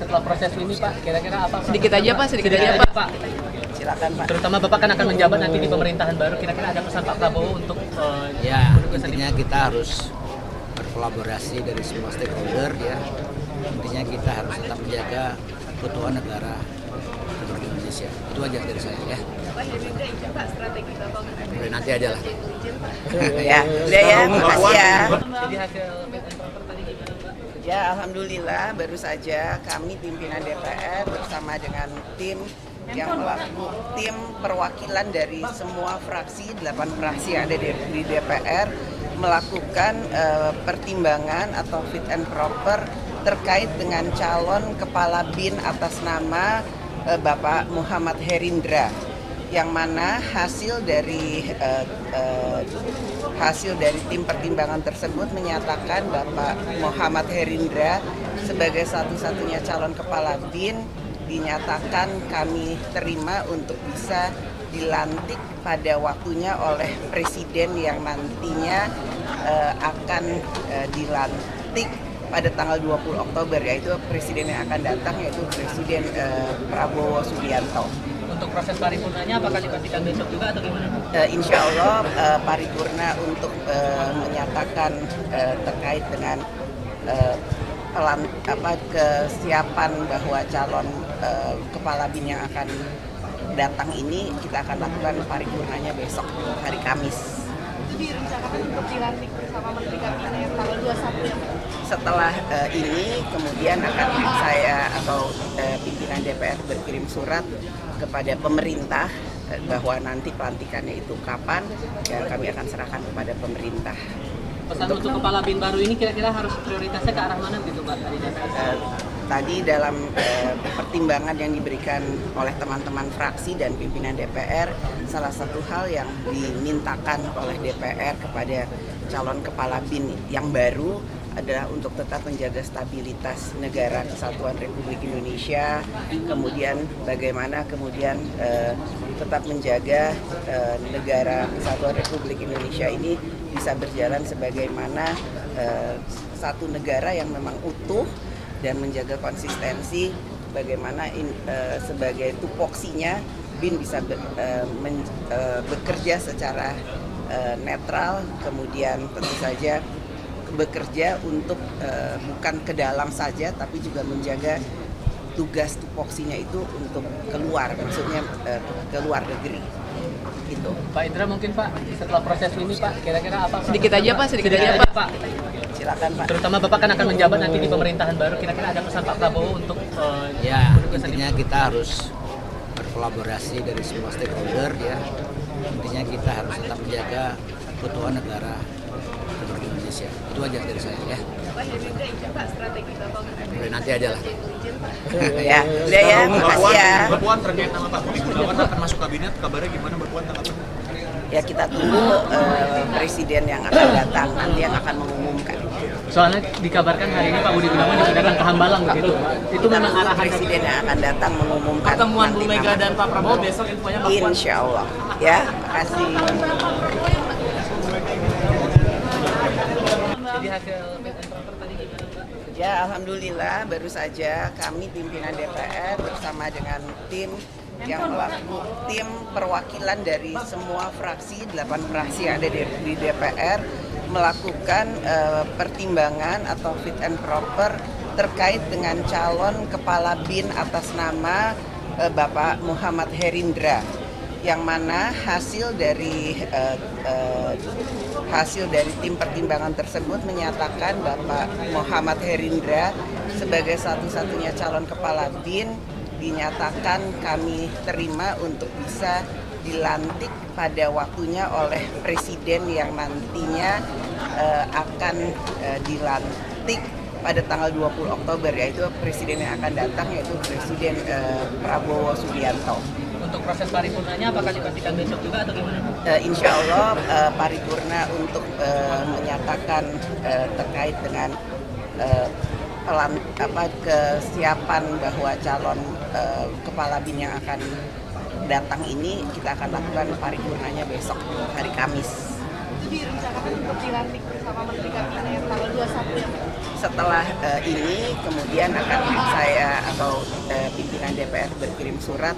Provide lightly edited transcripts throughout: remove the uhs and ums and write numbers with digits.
setelah proses ini Pak, kira-kira apa? Sedikit aja Pak. Silakan Pak. Terutama Bapak kan akan menjabat nanti di pemerintahan baru, kira-kira ada pesan Pak Prabowo untuk Ya, intinya kita harus berkolaborasi dari semua stakeholder ya. Intinya kita harus tetap menjaga keutuhan negara Republik Indonesia. Itu aja dari saya ya. Udah nanti aja lah. Ya, udah ya, makasih ya. Jadi hasil fit and proper tadi gimana Pak? Ya, alhamdulillah baru saja kami pimpinan DPR bersama dengan tim tim perwakilan dari semua fraksi, 8 fraksi yang ada di DPR melakukan pertimbangan atau fit and proper terkait dengan calon kepala BIN atas nama Bapak Muhammad Herindra, yang mana hasil dari tim pertimbangan tersebut menyatakan Bapak Muhammad Herindra sebagai satu-satunya calon kepala BIN dinyatakan kami terima untuk bisa dilantik pada waktunya oleh Presiden yang nantinya akan dilantik pada tanggal 20 Oktober, yaitu Presiden yang akan datang, yaitu Presiden Prabowo Subianto. Untuk proses paripurnanya apakah dipastikan besok juga atau gimana? Insya Allah paripurna untuk menyatakan terkait dengan kesiapan bahwa calon kepala BIN yang akan datang ini kita akan lakukan paripurnanya besok hari Kamis. Jadi rencanakan untuk dilantik bersama Menteri Kabinet tanggal 21 ya Pak? Setelah ini kemudian akan saya atau pimpinan DPR berkirim surat kepada pemerintah bahwa nanti pelantikannya itu kapan, ya kami akan serahkan kepada pemerintah. Pesan untuk kepala BIN baru ini kira-kira harus prioritasnya ke arah mana gitu Pak dari DPR? Tadi dalam pertimbangan yang diberikan oleh teman-teman fraksi dan pimpinan DPR, salah satu hal yang dimintakan oleh DPR kepada calon kepala BIN yang baru adalah untuk tetap menjaga stabilitas negara kesatuan Republik Indonesia, kemudian bagaimana kemudian tetap menjaga negara kesatuan Republik Indonesia ini bisa berjalan sebagaimana satu negara yang memang utuh dan menjaga konsistensi, bagaimana sebagai tupoksinya BIN bisa bekerja secara netral, kemudian tentu saja bekerja untuk bukan ke dalam saja tapi juga menjaga tugas tupoksinya itu untuk keluar, maksudnya ke luar negeri gitu. Pak Indra mungkin Pak setelah proses ini Pak, kira-kira apa? Sedikit aja Pak. Silakan Pak. Terutama Bapak kan akan menjabat nanti di pemerintahan baru, kira-kira ada pesan Pak Prabowo untuk Ya, intinya kita harus berkolaborasi dari semua stakeholder ya. Intinya kita harus tetap menjaga keutuhan negara Republik Indonesia. Itu aja dari saya ya. Udah nanti aja lah. Ya, udah ya, makasih ya. Mbak Puan terkait nama Pak Budi Gunawan akan masuk kabinet, kabarnya gimana Mbak Puan tanggapan? Ya kita tunggu presiden yang akan datang nanti yang akan mengumumkan. soalnya dikabarkan hari ini Pak Budi Gunawan dipindahkan ke Hambalang begitu. Itu memang arahan Presiden yang akan datang mengumumkan. Pertemuan Bu nanti Mega nama. dan Pak Prabowo besok infonya Pak Puan. Insya Allah. Ya, makasih. Jadi hasil fit and proper tadi gimana Pak? Ya, alhamdulillah baru saja kami pimpinan DPR bersama dengan tim tim perwakilan dari semua fraksi, 8 fraksi yang ada di DPR melakukan pertimbangan atau fit and proper terkait dengan calon kepala BIN atas nama Bapak Muhammad Herindra, yang mana hasil dari tim pertimbangan tersebut menyatakan Bapak Muhammad Herindra sebagai satu-satunya calon kepala BIN dinyatakan kami terima untuk bisa dilantik pada waktunya oleh Presiden yang nantinya akan dilantik pada tanggal 20 Oktober, yaitu Presiden yang akan datang, yaitu Presiden Prabowo Subianto. Untuk proses paripurnanya apakah dipastikan besok juga atau gimana? Insya Allah paripurna untuk menyatakan terkait dengan kesiapan bahwa calon kepala BIN yang akan datang ini kita akan lakukan paripurnanya besok hari Kamis. Jadi rencanakan untuk dilantik bersama Menteri Kabinet tanggal 21 ya Pak? Setelah ini kemudian akan saya atau pimpinan DPR berkirim surat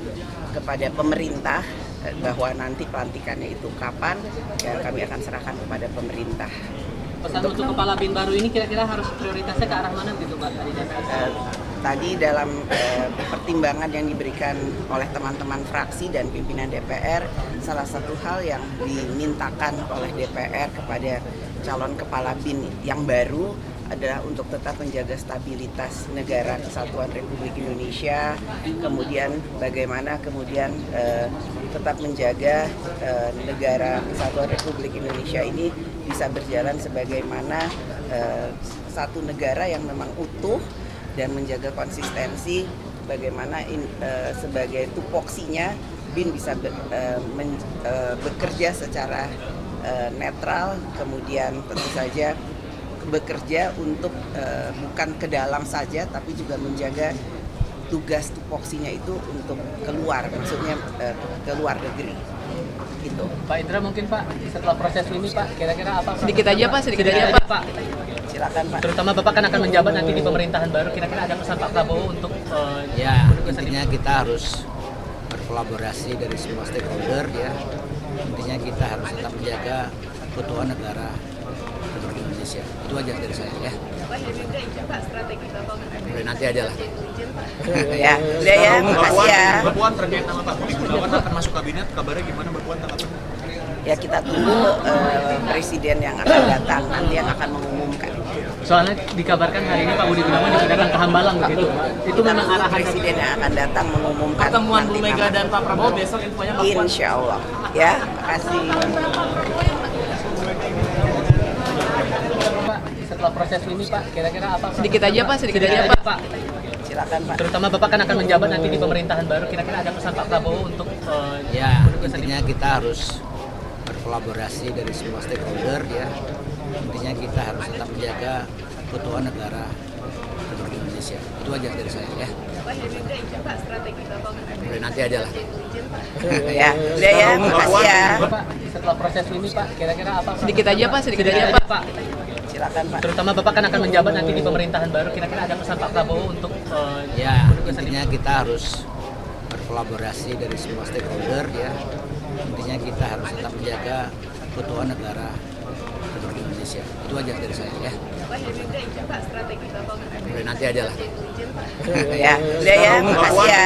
kepada pemerintah bahwa nanti pelantikannya itu kapan, ya kami akan serahkan kepada pemerintah. Pesan untuk kepala BIN baru ini kira-kira harus prioritasnya ke arah mana gitu Pak dari DPR? Tadi dalam pertimbangan yang diberikan oleh teman-teman fraksi dan pimpinan DPR, salah satu hal yang dimintakan oleh DPR kepada calon kepala BIN yang baru adalah untuk tetap menjaga stabilitas negara kesatuan Republik Indonesia, kemudian bagaimana tetap menjaga negara kesatuan Republik Indonesia ini bisa berjalan sebagaimana satu negara yang memang utuh dan menjaga konsistensi, bagaimana sebagai tupoksinya BIN bisa bekerja secara netral, kemudian tentu saja bekerja untuk bukan ke dalam saja tapi juga menjaga tugas tupoksinya itu untuk keluar, maksudnya ke luar negeri gitu. Pak Indra mungkin Pak setelah proses ini Pak kira-kira apa? Sedikit aja Pak. Silakan Pak. Terutama Bapak kan akan menjabat nanti di pemerintahan baru, kira-kira ada pesan Pak Prabowo untuk Ya, intinya kita harus berkolaborasi dari semua stakeholder ya. Intinya kita harus tetap menjaga keutuhan negara Republik Indonesia. Itu aja dari saya ya. Mulai nanti aja lah. Ya, udah ya, makasih ya. Mbak Puan terkait nama Pak Budi Gunawan akan masuk kabinet, kabarnya gimana Mbak Puan tanggapannya? Ya kita tunggu presiden yang akan datang nanti yang akan mengumumkan. soalnya dikabarkan hari ini Pak Budi Gunawan juga datang ke Hambalang begitu. Itu Kita memang tunggu arahan presiden yang akan datang mengumumkan. pertemuan Bu nanti Mega nama. dan Pak Prabowo besok infonya Mbak Puan. Insya Allah. Ya, makasih. Pak, setelah proses ini Pak, kira-kira apa? Sedikit aja Pak. Silakan Pak. Terutama Bapak kan akan menjabat nanti di pemerintahan baru, kira-kira ada pesan Pak Prabowo untuk Ya, intinya kita harus berkolaborasi dari semua stakeholder ya. Intinya kita harus tetap menjaga keutuhan negara Republik Indonesia. Itu aja dari saya ya. Mulai nanti aja lah. Ya, udah ya, makasih ya. Pak, setelah proses ini Pak, kira-kira apa? Sedikit aja Pak. Silakan Pak. Terutama Bapak kan akan menjabat nanti di pemerintahan baru, kira-kira ada pesan Pak Prabowo untuk Ya, intinya kita harus berkolaborasi dari semua stakeholder ya. Intinya kita harus tetap menjaga keutuhan negara Republik Indonesia. Itu aja dari saya ya. Mulai nanti aja lah. Ya, udah ya, makasih ya.